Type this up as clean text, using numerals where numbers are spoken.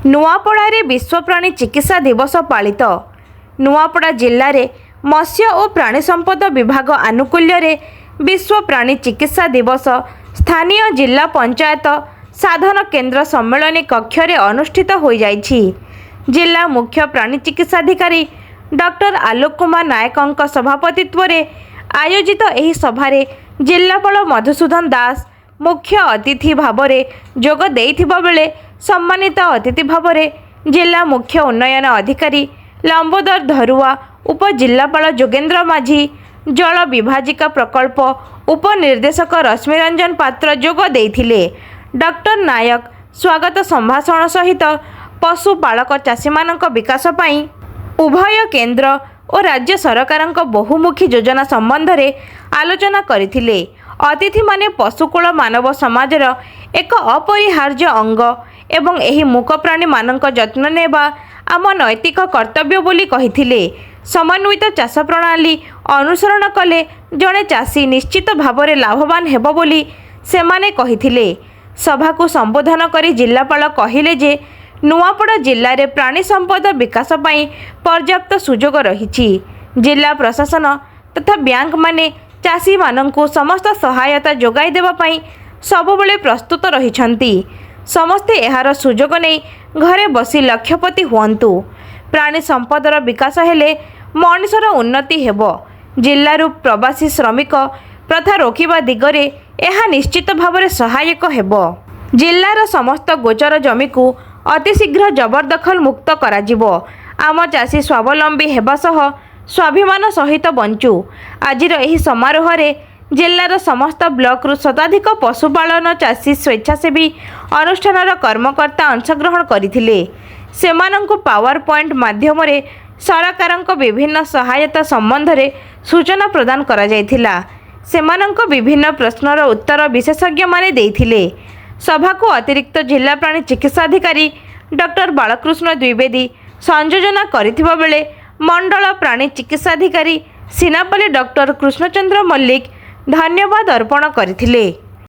नुआपड़ा विश्व प्राणी चिकित्सा दिवस पालित। नुआपड़ा जिले में मत्स्य और प्राणी संपद विभाग आनुकूल्य विश्व प्राणी चिकित्सा दिवस स्थानीय जिला पंचायत साधन केन्द्र सम्मेलन कक्ष रे अनुष्ठित हो जाइछि। जिला मुख्य प्राणी चिकित्साधिकारी डॉक्टर आलोक कुमार नायकों सभापतित्व रे आयोजित एही सभारे जिलापाल मधुसूदन दास मुख्य अतिथि भाव में जोग देइथिबा बेले सम्मानित अतिथि भाव में जिला मुख्य उन्नयन अधिकारी लंबोदर धरुआ, उपजिलापाल जोगेन्द्र माझी, जल विभाजिका प्रकल्प उपनिर्देशक रश्मिरंजन पात्र जोग देइथिले। डॉक्टर नायक स्वागत संभाषण सहित पशुपालक चाषी मानक विकास पई उभय केंद्र और राज्य सरकार बहुमुखी योजना संबंध में आलोचना करथिले। अतिथि माने पशुकुल मानव समाजर एक अपरिहार्य अंग एवं एही मूक प्राणी मानक जत्न नेबा आम नैतिक कर्तव्य बोली कहिथिले। समन्वित चाष प्रणाली अनुसरण कले जड़े चाषी निश्चित भाव में लाभवान हेबो बोली सेमाने कहिथिले। सभा को संबोधन करी जिलापाल कहिले जे नुआपड़ा जिले में प्राणी संपद विकास पई पर्याप्त सुजोग रहिछि। जिला प्रशासन तथा बैंक माने चाषी मानंकु समस्त सहायता जोगाई देबा पई सबुबले प्रस्तुत रहिछंती। समस्ते एहार सुजोग नै घरे बसी लक्षपति हुअन्तु। प्राणी संपदर विकास हेले मनुष्यर उन्नति हेबो। जिल्लारू प्रवासी श्रमिक प्रथा रोकिबा दिगरे एहा निश्चित भाव में सहायक हेबो। जिल्लार समस्त गोचर जमी को अतिशीघ्र जबरदखल मुक्त कराजिबो। आम चाषी स्वावलंबी हेबा सह स्वाभिमान सहित बंचु। आजिर एही समारोह रे जिल्लार समस्त ब्लॉक रु शताधिक पशुपालन चाषी स्वेच्छासेवी अनुष्ठानर कर्मकर्ता अंशग्रहण करथिले। सेमानंकु पावर पॉइंट माध्यम रे सरकारंक विभिन्न सहायता संबंध रे सूचना प्रदान करा जायथिला। सेमानंक विभिन्न प्रश्नर उत्तर विशेषज्ञ माने देइथिले। सभा को अतिरिक्त जिला प्राणी चिकित्साधिकारी डॉक्टर बालकृष्ण द्विवेदी संयोजना करथिबा बेले मंडल प्राणी चिकित्साधिकारी सिनापल्ली डॉक्टर कृष्णचंद्र मल्लिक धन्यवाद अर्पण करथिले।